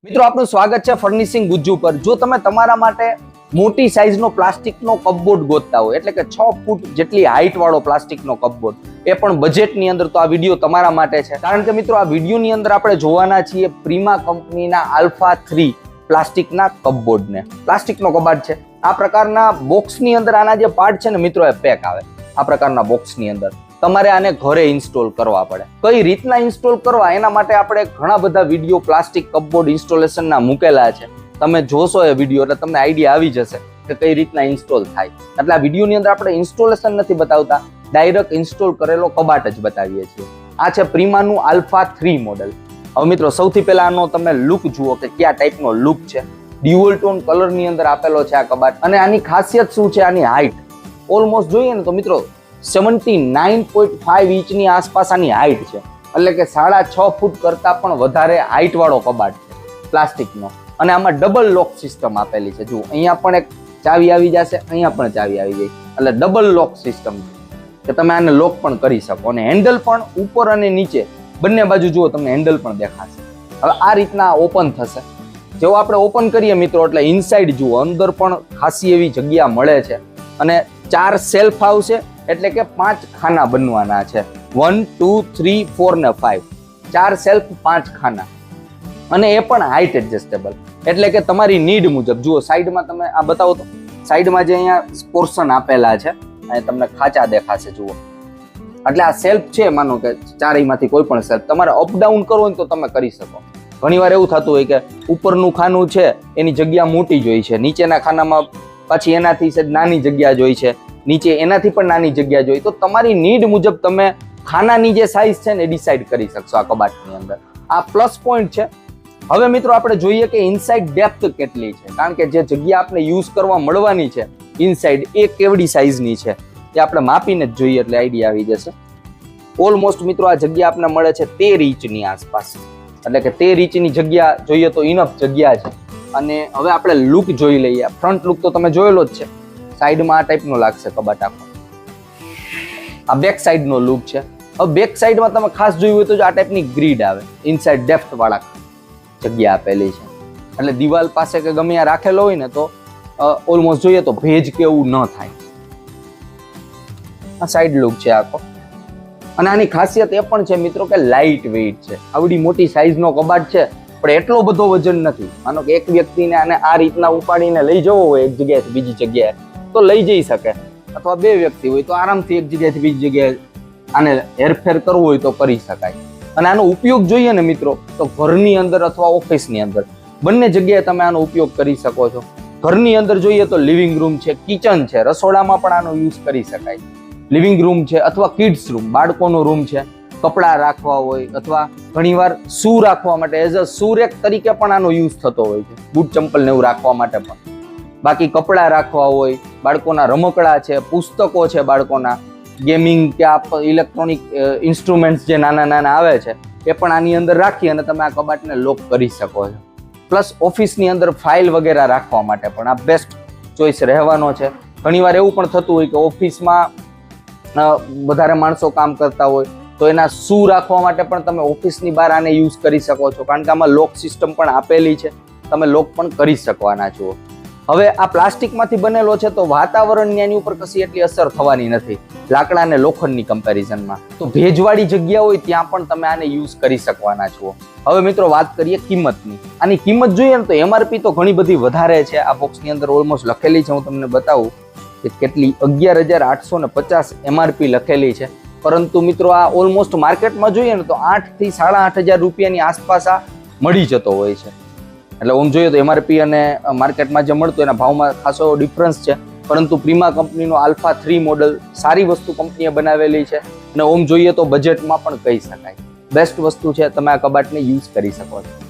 મિત્રો આપનું સ્વાગત છે ફર્નિશિંગ ગુજ્જુ પર। જો તમે તમારા માટે મોટી સાઈઝનો પ્લાસ્ટિકનો કપબોર્ડ ગોતતા હોય, એટલે કે 6 ફૂટ જેટલી હાઈટ વાળો પ્લાસ્ટિકનો કપબોર્ડ, એ પણ બજેટની અંદર, તો આ વિડીયો તમારા માટે છે। કારણ કે મિત્રો આ વિડીયોની અંદર આપણે જોવાના છીએ પ્રીમા કંપનીના આલ્ફા 3 પ્લાસ્ટિકના કપબોર્ડને। પ્લાસ્ટિકનો કબાટ છે। આ પ્રકારના બોક્સની અંદર આના જે પાર્ટ છે ને મિત્રો, એ પેક આવે આ પ્રકારના બોક્સની અંદર। તમારે આને ઘરે ઇન્સ્ટોલ કરવા પડે। કઈ રીતના ઇન્સ્ટોલ કરવા એના માટે આપણે ઘણા બધા વિડીયો પ્લાસ્ટિક કપબોર્ડ ઇન્સ્ટોલેશનના મૂકેલા છે। તમે જોશો એ વિડીયો એટલે તમને આઈડિયા આવી જશે કે કઈ રીતના ઇન્સ્ટોલ થાય। એટલે આ વિડીયોની અંદર આપણે ઇન્સ્ટોલેશન નથી બતાવતા, ડાયરેક્ટ ઇન્સ્ટોલ કરેલો કબાટ જ બતાવીએ છીએ। આ છે પ્રીમાનું આલ્ફા 3 મોડેલ। હવે મિત્રો સૌથી પહેલા આનો તમે લુક જુઓ કે કયા ટાઈપનો લુક છે। ડ્યુઅલ ટોન કલરની અંદર આપેલો છે આ કબાટ। અને આની ખાસિયત શું છે? આની હાઈટ ઓલમોસ્ટ જોઈએ ને તો મિત્રો 79.5 ઇંચની આસપાસ આની હાઈટ છે, એટલે કે 6.5 ફૂટ કરતા પણ વધારે હાઈટ વાળો કબાટ છે પ્લાસ્ટિકનો। અને આમાં ડબલ લોક સિસ્ટમ આપેલી છે। જુઓ, અહીંયા પણ એક ચાવી આવી જશે, અહીંયા પણ ચાવી આવી જાય, એટલે ડબલ લોક સિસ્ટમ કે તમે આને લોક પણ કરી શકો। અને હેન્ડલ પણ ઉપર અને નીચે બંને બાજુ જુઓ, તમને હેન્ડલ પણ દેખાશે। હવે આ રીતના ઓપન થશે। જેવો આપણે ઓપન કરીએ મિત્રો, એટલે ઇનસાઇડ જુઓ, અંદર પણ ખાસી એવી જગ્યા મળે છે। અને 4 સેલ્ફ આવશે, એટલે કે 5 ખાના બનવાના છે। 1 2 3 4 ને 5, 4 સેલ્ફ 5 ખાના, અને એ પણ હાઈટ એડજસ્ટેબલ, એટલે કે તમારી નીડ મુજબ। જુઓ સાઈડમાં તમે આ બતાવો તો, સાઈડમાં જે અહીંયા પોર્શન આપેલા છે, અહીંયા તમને ખાંચા દેખાશે જુઓ। એટલે આ સેલ્ફ છે, માનો કે ચારેયમાંથી કોઈ પણ સેલ્ફ તમારે અપ ડાઉન કરવો હોય તો તમે કરી શકો। ઘણીવાર એવું થતું હોય કે ઉપરનું ખાનું છે એની જગ્યા મોટી જ હોય છે, નીચેના ખાનામાં પછી એનાથી સહેજ નાની જગ્યા જ હોય છે, નીચે એનાથી પણ નાની જગ્યા જોઈએ, તો તમારી નીડ મુજબ તમે ખાનાની જે સાઈઝ છે ને ડિસાઈડ કરી શકશો આ કબાટની અંદર। આ પ્લસ પોઈન્ટ છે। હવે મિત્રો આપણે જોઈએ કે ઇનસાઇડ ડેપ્થ કેટલી છે, કારણ કે જે જગ્યા આપણે યુઝ કરવા મળવાની છે ઇનસાઇડ, એ કેવડી સાઈઝની છે એ આપણે માપીને જ જોઈએ એટલે આઈડિયા આવી જશે। ઓલમોસ્ટ મિત્રો આ જગ્યા આપણે મળે છે 13 ઇંચની આસપાસ, એટલે કે 13 ઇંચની જગ્યા જોઈએ તો ઇનફ જગ્યા છે। અને હવે આપણે લુક જોઈ લઈએ। ફ્રન્ટ લુક તો તમે જોયેલો જ છે, સાઈડમાં આ ટાઈપનો લાગશે કબાટ આખો। આ બેક સાઈડનો લુક છે। હવે બેક સાઈડમાં તમે ખાસ જોયું હોય તો આ ટાઈપની ગ્રીડ આવે, ઇનસાઇડ ડેપ્થ વાળા જગ્યા આપેલી છે, એટલે દિવાલ પાસે કે ગમે ત્યાં રાખેલો હોય ને તો ઓલમોસ્ટ જોઈએ તો ભેજ કે એવું ન થાય। આ સાઈડ લુક છે આખો। અને આની ખાસિયત એ પણ છે મિત્રો કે લાઇટ વેઇટ છે। આવડી મોટી સાઈઝનો કબાટ છે પણ એટલો બધો વજન નથી। માનો કે એક વ્યક્તિને આને આ રીતના ઉપાડીને લઈ જવો હોય એક જગ્યાએથી બીજી જગ્યાએ તો લઈ જઈ શકે, અથવા 2 વ્યક્તિ હોય તો આરામથી એક જગ્યાએથી બીજી જગ્યાએ આને હેરફેર કરવું હોય તો કરી શકાય। અને આનો ઉપયોગ જોઈએ ને મિત્રો, તો ઘરની અંદર અથવા ઓફિસની અંદર બંને જગ્યાએ તમે આનો ઉપયોગ કરી શકો છો। ઘરની અંદર જોઈએ તો લિવિંગ રૂમ છે, કિચન છે, રસોડામાં પણ આનો યુઝ કરી શકાય। લિવિંગ રૂમ છે અથવા કિડ્સ રૂમ, બાળકોનો રૂમ છે, કપડાં રાખવા હોય અથવા ઘણીવાર શૂ રાખવા માટે એઝ અ શૂ રેક તરીકે પણ આનો યુઝ થતો હોય છે, બૂટ ચંપલ ને એવું રાખવા માટે પણ। બાકી કપડાં રાખવા હોય, બાળકોના રમકડા છે, પુસ્તકો છે, બાળકોના ગેમિંગ કે ઇલેક્ટ્રોનિક ઇન્સ્ટ્રુમેન્ટ્સ જે નાના નાના આવે છે, એ પણ આની અંદર રાખી અને તમે આ કબાટને લોક કરી શકો છો। પ્લસ ઓફિસની અંદર ફાઇલ વગેરે રાખવા માટે પણ આ બેસ્ટ ચોઈસ રહેવાનો છે। ઘણીવાર એવું પણ થતું હોય કે ઓફિસમાં વધારે માણસો કામ કરતા હોય તો એના શૂ રાખવા માટે પણ તમે ઓફિસની બહાર આને યુઝ કરી શકો છો, કારણ કે આમાં લોક સિસ્ટમ પણ આપેલી છે, તમે લોક પણ કરી શકવાના છો। હવે આ પ્લાસ્ટિકમાંથી બનેલો છે તો વાતાવરણની એની ઉપર કશી એટલી અસર થવાની નથી લાકડા અને લોખંડની કમ્પેરિઝનમાં। તો ભેજવાળી જગ્યા હોય ત્યાં પણ તમે આને યુઝ કરી શકવાના છો। હવે મિત્રો વાત કરીએ કિંમતની। આની કિંમત જોઈએ ને તો એમઆરપી તો ઘણી બધી વધારે છે। આ બોક્સની અંદર ઓલમોસ્ટ લખેલી છે, હું તમને બતાવું કે કેટલી, 11,850 એમઆરપી લખેલી છે। પરંતુ મિત્રો આ ઓલમોસ્ટ માર્કેટમાં જોઈએ ને તો 8 થી 8,500 રૂપિયાની આસપાસ આ મળી જતો હોય છે। એટલે ઓમ જોઈએ તો એમઆરપી અને માર્કેટમાં જે મળતું એના ભાવમાં ખાસો ડિફરન્સ છે। પરંતુ પ્રીમા કંપનીનો આલ્ફા 3 મોડલ સારી વસ્તુ કંપનીએ બનાવેલી છે, અને ઓમ જોઈએ તો બજેટમાં પણ કહી શકાય બેસ્ટ વસ્તુ છે। તમે આ કબાટને યુઝ કરી શકો છો।